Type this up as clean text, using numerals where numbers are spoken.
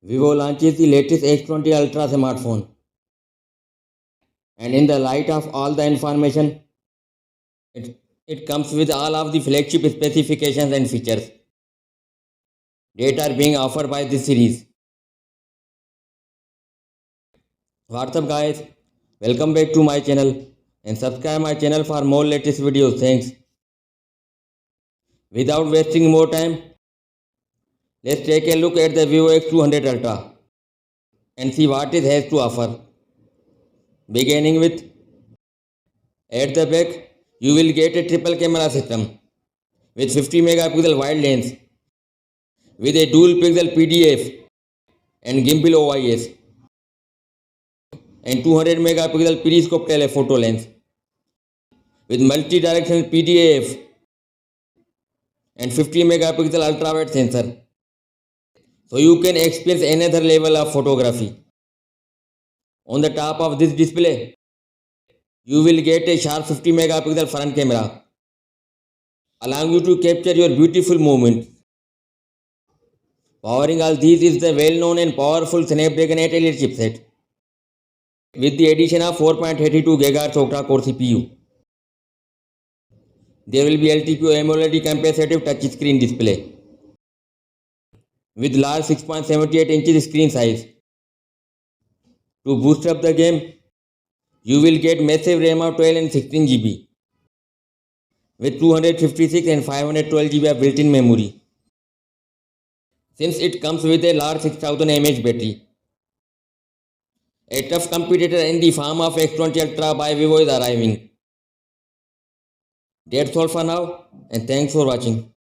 Vivo launches the latest X20 Ultra smartphone. And in the light of all the information, it comes with all of the flagship specifications and features that are being offered by this series. What's up guys? Welcome back to my channel and subscribe my channel for more latest videos. Thanks. Without wasting more time, let's take a look at the Vivo X200 Ultra and see what it has to offer. Beginning with, at the back, you will get a triple camera system with 50 megapixel wide lens with a dual pixel PDF and gimbal OIS and 200 megapixel periscope telephoto lens with multi-directional PDAF and 50 megapixel ultra-wide sensor, so you can experience another level of photography. On the top of this display, you will get a sharp 50 megapixel front camera, allowing you to capture your beautiful moments. Powering all these is the well-known and powerful Snapdragon 888 chipset with the addition of 4.32 GHz octa-core CPU. There will be LTPO AMOLED capacitive touchscreen display with large 6.78 inches screen size. To boost up the game, you will get massive RAM of 12 and 16 GB with 256 and 512 GB of built-in memory, since it comes with a large 6000 mAh battery. A tough competitor in the form of X20 Ultra by Vivo is arriving. That's all for now, and thanks for watching.